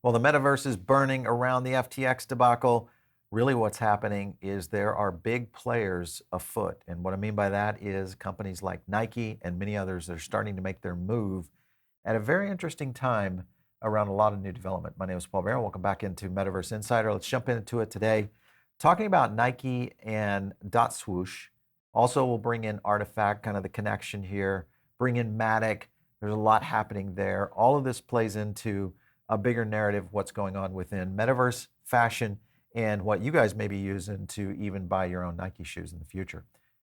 Well, the metaverse is burning around the FTX debacle. Really, what's happening is there are big players afoot. And what I mean by that is companies like Nike and many others that are starting to make their move at a very interesting time around a lot of new development. My name is Paul Barron. Welcome back into Metaverse Insider. Let's jump into it today. Talking about Nike and Swoosh. Also, we'll bring in Artifact, kind of the connection here, bring in MATIC. There's a lot happening there. All of this plays into a bigger narrative, what's going on within Metaverse, fashion, and what you guys may be using to even buy your own Nike shoes in the future.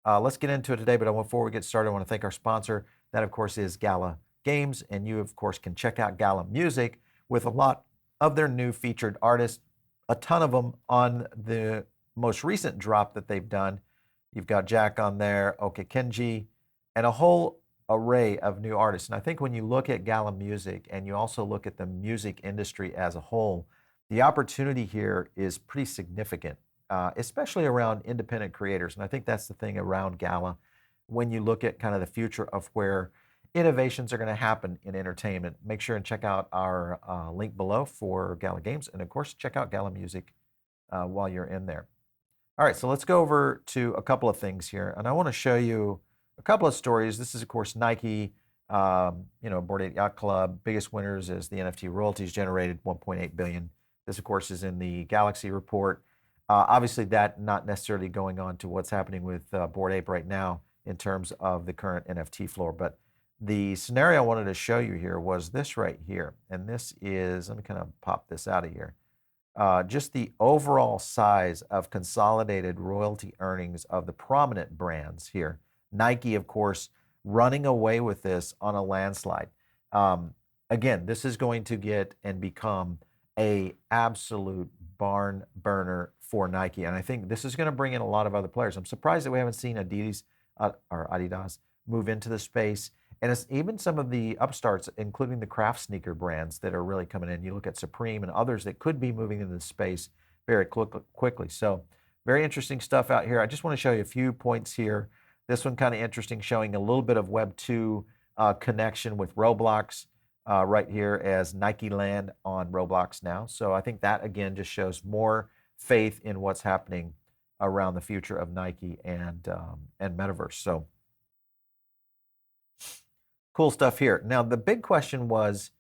Let's get into it today, but before we get started, I want to thank our sponsor. That, of course, is GALA Games, and you, of course, can check out GALA Music with a lot of their new featured artists, a ton of them on the most recent drop that they've done. You've got Jack on there, Oke Kenji, and a whole array of new artists. And I think when you look at GALA Music and you also look at the music industry as a whole, the opportunity here is pretty significant, especially around independent creators. And I think that's the thing around GALA when you look at kind of the future of where innovations are going to happen in entertainment. Make sure and check out our link below for GALA Games. And of course, check out GALA Music while you're in there. All right, so let's go over to a couple of things here. And I want to show you a couple of stories. This is, of course, Nike, Bored Ape Yacht Club. Biggest winners is the NFT Royalties generated $1.8 billion. This, of course, is in the Galaxy report. Obviously, that not necessarily going on to what's happening with Bored Ape right now in terms of the current NFT floor. But the scenario I wanted to show you here was this right here. And this is, let me kind of pop this out of here. Just the overall size of consolidated royalty earnings of the prominent brands here. Nike, of course, running away with this on a landslide. Again, this is going to get and become a absolute barn burner for Nike. And I think this is going to bring in a lot of other players. I'm surprised that we haven't seen Adidas move into the space. And it's even some of the upstarts, including the craft sneaker brands that are really coming in. You look at Supreme and others that could be moving into the space very quickly. So very interesting stuff out here. I just want to show you a few points here. This one kind of interesting, showing a little bit of Web 2 connection with Roblox right here as NikeLand on Roblox now. So I think that, again, just shows more faith in what's happening around the future of Nike and Metaverse. So cool stuff here. Now, the big question was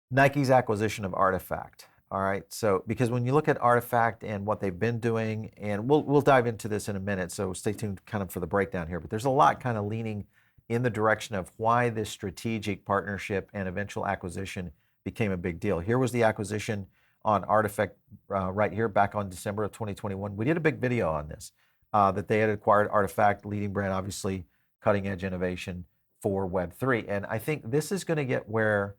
Nike's acquisition of Artifact. All right, so because when you look at Artifact and what they've been doing, and we'll dive into this in a minute, so stay tuned kind of for the breakdown here, but there's a lot kind of leaning in the direction of why this strategic partnership and eventual acquisition became a big deal. Here was the acquisition on Artifact right here back on December of 2021. We did a big video on this, that they had acquired Artifact, leading brand, obviously, cutting edge innovation for Web3. And I think this is going to get where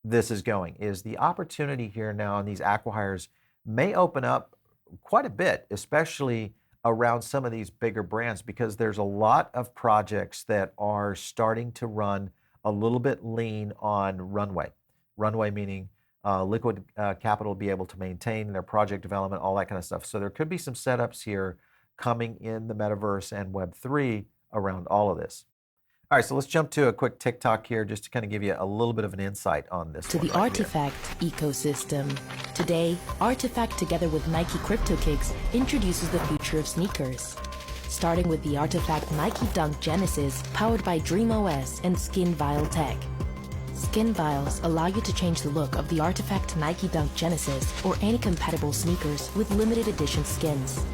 this is going, is the opportunity here now on these acquihires may open up quite a bit, especially around some of these bigger brands, because there's a lot of projects that are starting to run a little bit lean on runway. Runway meaning liquid capital be able to maintain their project development, all that kind of stuff. So there could be some setups here coming in the Metaverse and Web3 around all of this. All right, so let's jump to a quick TikTok here just to kind of give you a little bit of an insight on this. To the Artifact ecosystem. Today, Artifact together with Nike CryptoKicks introduces the future of sneakers. Starting with the Artifact Nike Dunk Genesis, powered by DreamOS and Skin Vial Tech. Skin Vials allow you to change the look of the Artifact Nike Dunk Genesis or any compatible sneakers with limited edition skins.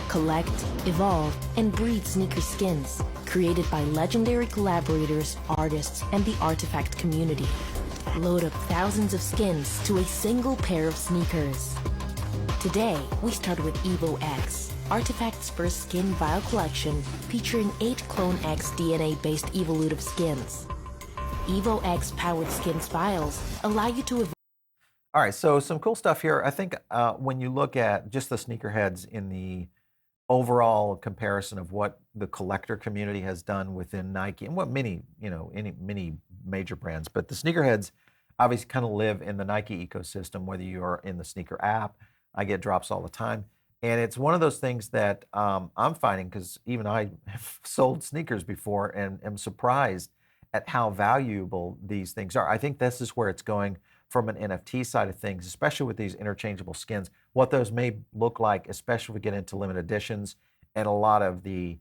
Collect, evolve, and breed sneaker skins created by legendary collaborators, artists, and the Artifact community. Load up thousands of skins to a single pair of sneakers. Today, we start with Evo X, Artifact's first skin vial collection featuring 8 CloneX DNA-based evolutive skins. Evo X powered skins vials allow you to evolve. All right, so some cool stuff here. I think when you look at just the sneakerheads in the overall comparison of what the collector community has done within Nike and what many major brands, but the sneakerheads obviously kind of live in the Nike ecosystem, whether you are in the sneaker app. I get drops all the time. And it's one of those things that I'm finding, because even I have sold sneakers before and am surprised at how valuable these things are. I think this is where it's going from an NFT side of things, especially with these interchangeable skins, what those may look like, especially if we get into limited editions and a lot of the,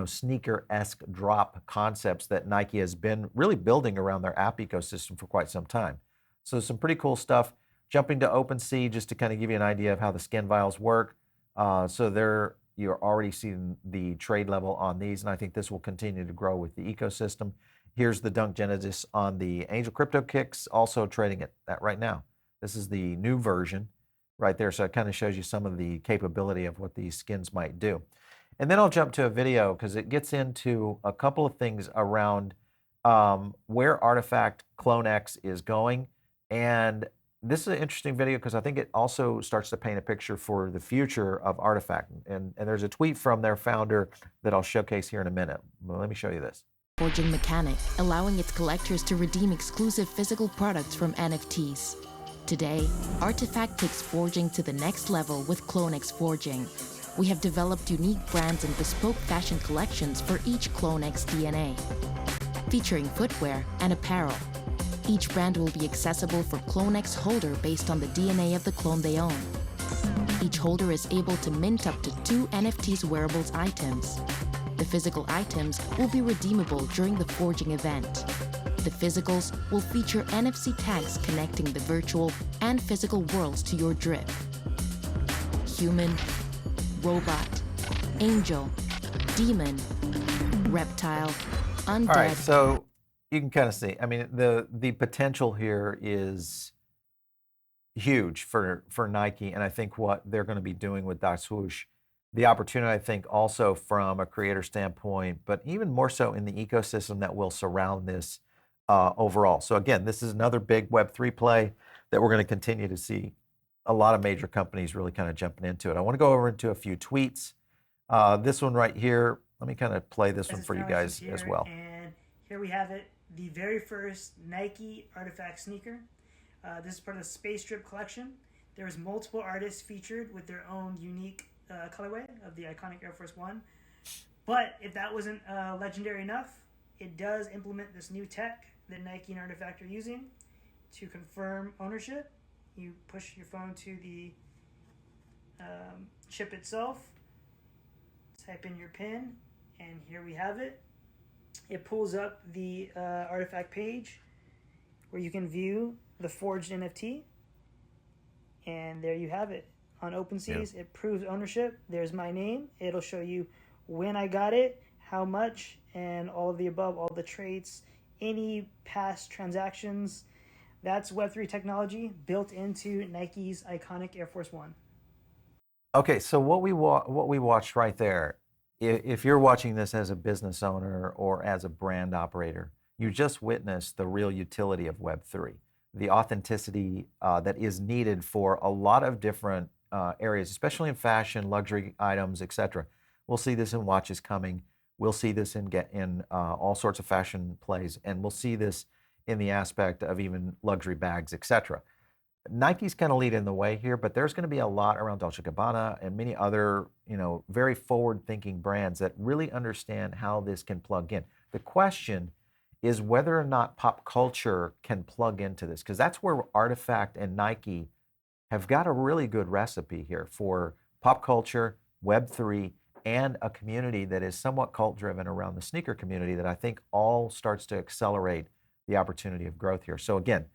sneaker-esque drop concepts that Nike has been really building around their app ecosystem for quite some time. So some pretty cool stuff. Jumping to OpenSea, just to kind of give you an idea of how the skin vials work. So there, you're already seeing the trade level on these, and I think this will continue to grow with the ecosystem. Here's the Dunk Genesis on the Angel Crypto Kicks, also trading at that right now. This is the new version right there, so it kind of shows you some of the capability of what these skins might do. And then I'll jump to a video because it gets into a couple of things around where Artifact CloneX is going. And this is an interesting video because I think it also starts to paint a picture for the future of Artifact. And there's a tweet from their founder that I'll showcase here in a minute. Well, let me show you this. Forging mechanic, allowing its collectors to redeem exclusive physical products from NFTs. Today, Artifact takes forging to the next level with CloneX Forging. We have developed unique brands and bespoke fashion collections for each CloneX DNA, featuring footwear and apparel. Each brand will be accessible for CloneX holder based on the DNA of the clone they own. Each holder is able to mint up to 2 NFTs wearables items. The physical items will be redeemable during the forging event. The physicals will feature NFC tags connecting the virtual and physical worlds to your drip. Human, robot, angel, demon, reptile, undead. All right, so you can kind of see, I mean, the potential here is huge for Nike, and I think what they're going to be doing with Swoosh, the opportunity, I think, also from a creator standpoint, but even more so in the ecosystem that will surround this overall. So again, this is another big Web3 play that we're going to continue to see a lot of major companies really kind of jumping into it. I want to go over into a few tweets. This one right here, let me kind of play this one for you guys as well. And here we have it, the very first Nike Artifact sneaker. This is part of the Space Strip collection. There's multiple artists featured with their own unique colorway of the iconic Air Force One. But if that wasn't legendary enough, it does implement this new tech that Nike and Artifact are using to confirm ownership. You push your phone to the chip itself, type in your PIN, and here we have it. It pulls up the Artifact page where you can view the forged NFT, and there you have it. On OpenSeas, It proves ownership. There's my name. It'll show you when I got it, how much, and all of the above, all the traits, any past transactions. That's Web3 technology built into Nike's iconic Air Force One. Okay, so what we watched right there, if you're watching this as a business owner or as a brand operator, you just witnessed the real utility of Web3, the authenticity that is needed for a lot of different areas, especially in fashion, luxury items, etc. We'll see this in watches coming. We'll see this in all sorts of fashion plays, and we'll see this in the aspect of even luxury bags, etc. Nike's kind of leading the way here, but there's going to be a lot around Dolce & Gabbana and many other, very forward-thinking brands that really understand how this can plug in. The question is whether or not pop culture can plug into this, because that's where Artifact and Nike have got a really good recipe here for pop culture, Web3, and a community that is somewhat cult-driven around the sneaker community that I think all starts to accelerate the opportunity of growth here. So again,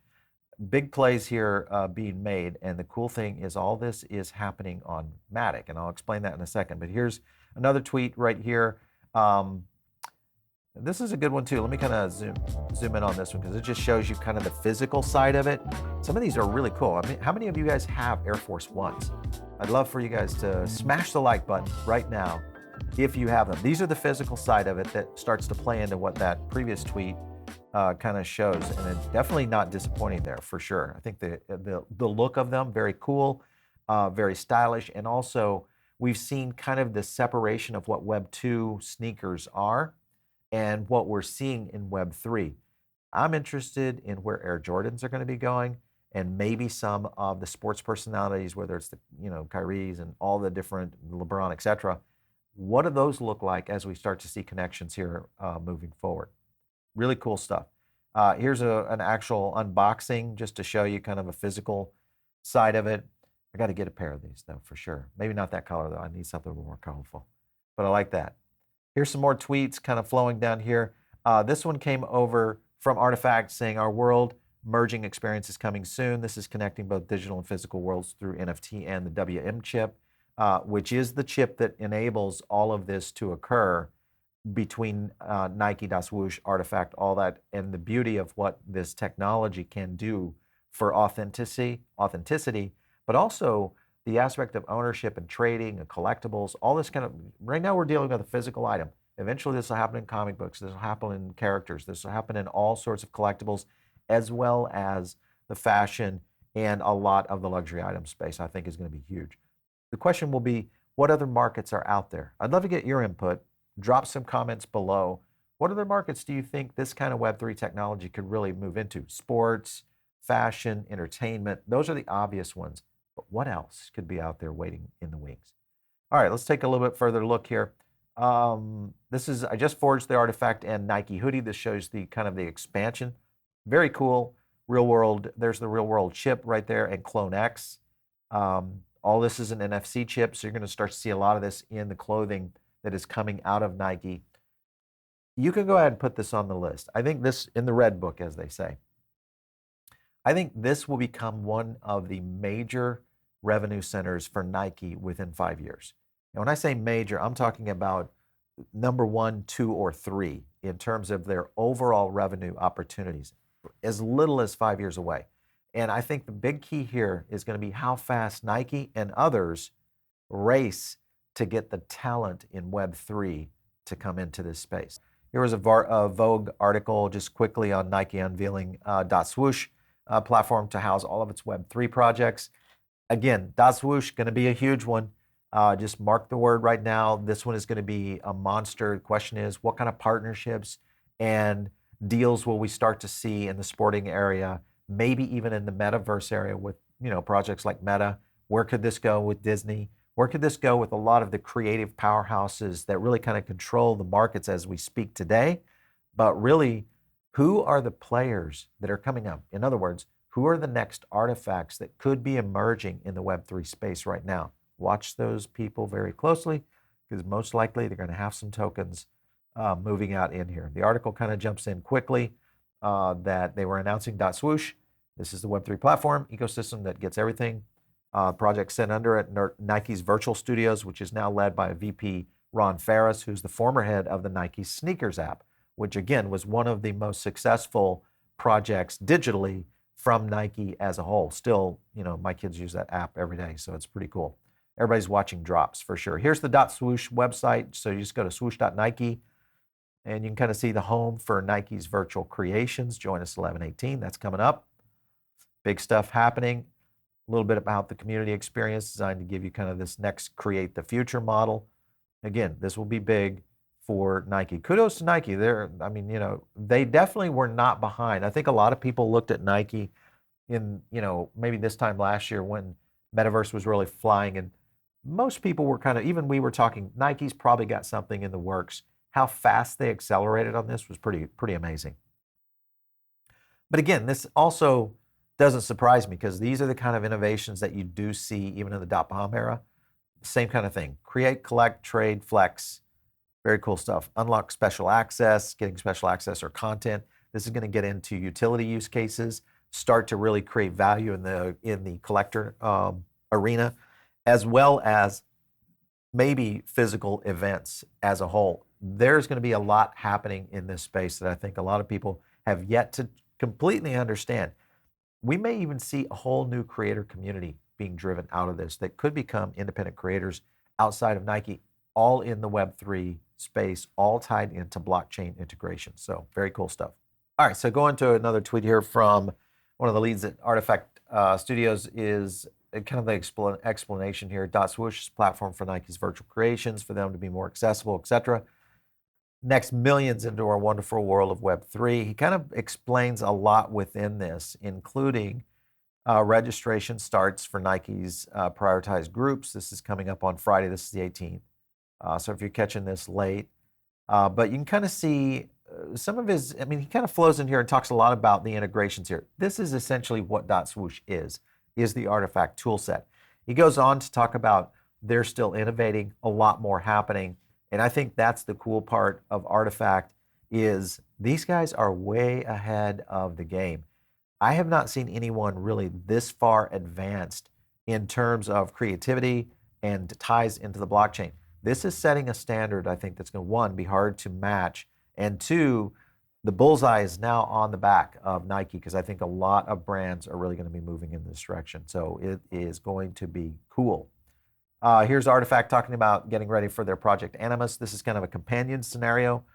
big plays here being made, and the cool thing is all this is happening on MATIC, and I'll explain that in a second. But here's another tweet right here. This is a good one too. Let me kind of zoom in on this one because it just shows you kind of the physical side of it. Some of these are really cool. I mean, how many of you guys have Air Force Ones? I'd love for you guys to smash the like button right now if you have them. These are the physical side of it that starts to play into what that previous tweet kind of shows, and it's definitely not disappointing there for sure. I think the look of them, very cool, very stylish, and also we've seen kind of the separation of what Web 2 sneakers are and what we're seeing in Web 3. I'm interested in where Air Jordans are going to be going, and maybe some of the sports personalities, whether it's the Kyrie's and all the different LeBron, etc. What do those look like as we start to see connections here moving forward? Really cool stuff. Here's an actual unboxing just to show you kind of a physical side of it. I got to get a pair of these though, for sure. Maybe not that color though. I need something a little more colorful, but I like that. Here's some more tweets kind of flowing down here. This one came over from Artifact saying our world merging experience is coming soon. This is connecting both digital and physical worlds through NFT and the WM chip, which is the chip that enables all of this to occur between Nike, Swoosh, Artifact, all that, and the beauty of what this technology can do for authenticity, but also the aspect of ownership and trading and collectibles, all this kind of, right now we're dealing with a physical item. Eventually this will happen in comic books, this will happen in characters, this will happen in all sorts of collectibles, as well as the fashion and a lot of the luxury item space, I think is going to be huge. The question will be, what other markets are out there? I'd love to get your input. Drop some comments below. What other markets do you think this kind of Web3 technology could really move into? Sports, fashion, entertainment, those are the obvious ones. But what else could be out there waiting in the wings? All right, let's take a little bit further look here. I just forged the Artifact and Nike hoodie. This shows the kind of the expansion. Very cool. Real world, there's the real world chip right there and CloneX. All this is an NFC chip, so you're going to start to see a lot of this in the clothing that is coming out of Nike. You can go ahead and put this on the list. I think this, in the red book, as they say, I think this will become one of the major revenue centers for Nike within 5 years. And when I say major, I'm talking about number 1, 2, or 3 in terms of their overall revenue opportunities, as little as 5 years away. And I think the big key here is going to be how fast Nike and others race to get the talent in Web3 to come into this space. Here was a Vogue article just quickly on Nike unveiling .swoosh platform to house all of its Web3 projects. Again, .swoosh going to be a huge one. Just mark the word right now. This one is going to be a monster. The question is, what kind of partnerships and deals will we start to see in the sporting area, maybe even in the Metaverse area with, projects like Meta? Where could this go with Disney? Where could this go with a lot of the creative powerhouses that really kind of control the markets as we speak today? But really, who are the players that are coming up? In other words, who are the next artifacts that could be emerging in the Web3 space right now? Watch those people very closely, because most likely they're going to have some tokens moving out in here. The article kind of jumps in quickly that they were announcing .swoosh. This is the Web3 platform ecosystem that gets everything. Project sent under it, Nike's Virtual Studios, which is now led by VP Ron Ferris, who's the former head of the Nike Sneakers app, which again was one of the most successful projects digitally from Nike as a whole. Still, my kids use that app every day, so it's pretty cool. Everybody's watching drops for sure. Here's the .swoosh website. So you just go to swoosh.nike and you can kind of see the home for Nike's virtual creations. Join us 11/18. That's coming up. Big stuff happening. A little bit about the community experience designed to give you kind of this next create the future model. Again, this will be big for Nike. Kudos to Nike. They definitely were not behind. I think a lot of people looked at Nike in, maybe this time last year when Metaverse was really flying, and most people were even we were talking, Nike's probably got something in the works. How fast they accelerated on this was pretty amazing. But again, this also doesn't surprise me, because these are the kind of innovations that you do see even in the .bomb era. Same kind of thing. Create, collect, trade, flex. Very cool stuff. Unlock special access, getting special access or content. This is going to get into utility use cases, start to really create value in the collector arena, as well as maybe physical events as a whole. There's going to be a lot happening in this space that I think a lot of people have yet to completely understand. We may even see a whole new creator community being driven out of this that could become independent creators outside of Nike, all in the Web3 space, all tied into blockchain integration. So very cool stuff. All right, so going to another tweet here from one of the leads at Artifact Studios is kind of the explanation here. .swoosh is a platform for Nike's virtual creations, for them to be more accessible, etc. Next millions into our wonderful world of Web3. He kind of explains a lot within this, including registration starts for Nike's prioritized groups. This is coming up on Friday. This is the 18th. So if you're catching this late, but you can kind of see some of his, I mean, he kind of flows in here and talks a lot about the integrations here. This is essentially what .swoosh is the artifact tool set. He goes on to talk about they're still innovating, a lot more happening. And I think that's the cool part of Artifact is these guys are way ahead of the game. I have not seen anyone really this far advanced in terms of creativity and ties into the blockchain. This is setting a standard, I think, that's going to, one, be hard to match, and two, the bullseye is now on the back of Nike because I think a lot of brands are really going to be moving in this direction. So it is going to be cool. Here's Artifact talking about getting ready for their project Animus. This is kind of a companion scenario.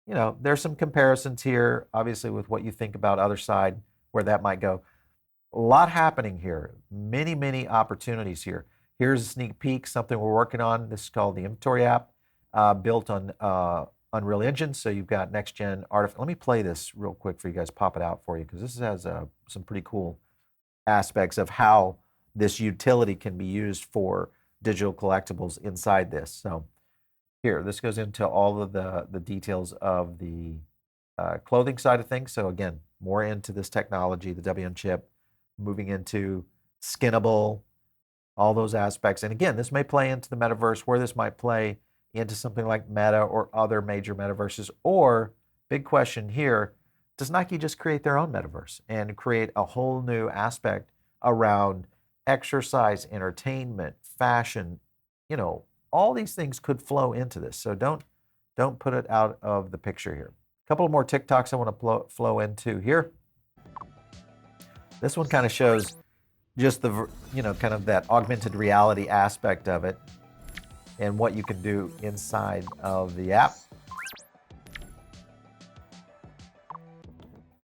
You know, there's some comparisons here, obviously, with what you think about other side, where that might go. A lot happening here. Many, many opportunities here. Here's a sneak peek, something we're working on. This is called the Inventory app, built on Unreal Engine. So you've got next-gen Artifact. Let me play this real quick for you guys, pop it out for you, because this has some pretty cool aspects of how this utility can be used for digital collectibles inside this. So here, this goes into all of the details of the clothing side of things. So again, more into this technology, the WM chip, moving into skinnable, all those aspects. And again, this may play into the metaverse, where this might play into something like Meta or other major metaverses. Or, big question here, does Nike just create their own metaverse and create a whole new aspect around exercise, entertainment, fashion? You know, all these things could flow into this. So don't put it out of the picture here. A couple more TikToks I want to flow into here. This one kind of shows just the, you know, kind of that augmented reality aspect of it and what you can do inside of the app.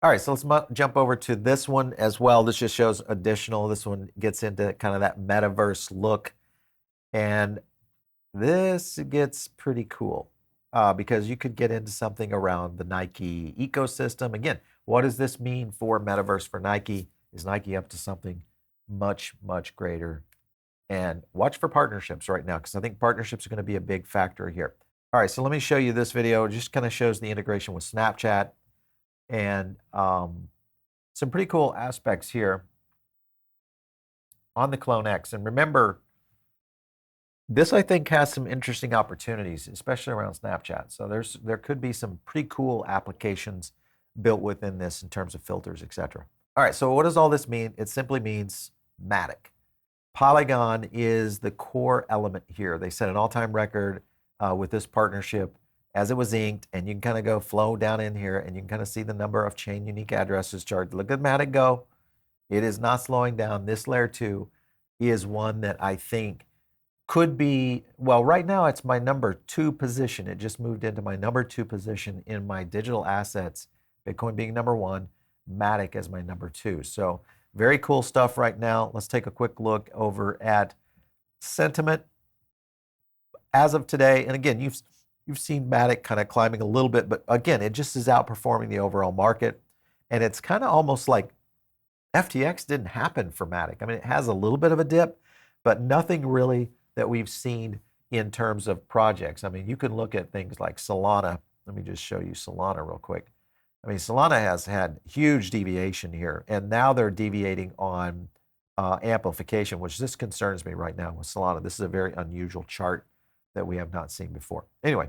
All right, so let's jump over to this one as well. This just shows additional. This one gets into kind of that metaverse look. And this gets pretty cool because you could get into something around the Nike ecosystem. Again, what does this mean for metaverse for Nike? Is Nike up to something much, much greater? And watch for partnerships right now, because I think partnerships are going to be a big factor here. All right, so let me show you this video. It just kind of shows the integration with Snapchat and some pretty cool aspects here on the CloneX. And remember, this, I think, has some interesting opportunities, especially around Snapchat. So there could be some pretty cool applications built within this in terms of filters, etc. All right, so what does all this mean? It simply means MATIC. Polygon is the core element here. They set an all-time record with this partnership as it was inked, and you can kind of go flow down in here, and you can kind of see the number of chain unique addresses chart. Look at MATIC go. It is not slowing down. This layer 2 is one that I think could be, well, right now it's my number 2 position. It just moved into my number 2 position in my digital assets, Bitcoin being number 1, MATIC as my number 2. So very cool stuff right now. Let's take a quick look over at sentiment as of today. And again, you've seen MATIC kind of climbing a little bit, but again, it just is outperforming the overall market. And it's kind of almost like FTX didn't happen for MATIC. I mean, it has a little bit of a dip, but nothing really that we've seen in terms of projects. I mean, you can look at things like Solana. Let me just show you Solana real quick. I mean, Solana has had huge deviation here, and now they're deviating on amplification, which this concerns me right now with Solana. This is a very unusual chart that we have not seen before. Anyway,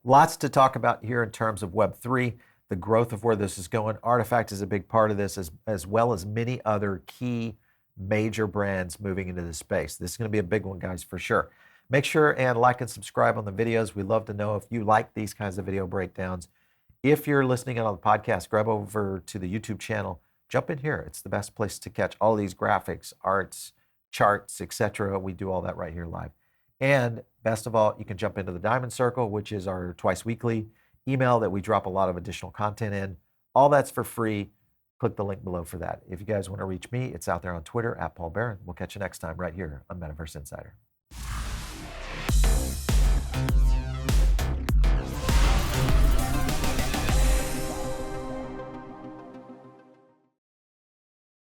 lots to talk about here in terms of Web3, the growth of where this is going. Artifact is a big part of this, as well as many other key major brands moving into this space. This is going to be a big one, guys, for sure. Make sure and like and subscribe on the videos. We'd love to know if you like these kinds of video breakdowns. If you're listening on the podcast, grab over to the YouTube channel. Jump in here. It's the best place to catch all these graphics, arts, charts, etc. We do all that right here live. And best of all, you can jump into the Diamond Circle, which is our twice weekly email that we drop a lot of additional content in. All that's for free. Click the link below for that. If you guys want to reach me, it's out there on Twitter, @PaulBaron. We'll catch you next time right here on Metaverse Insider.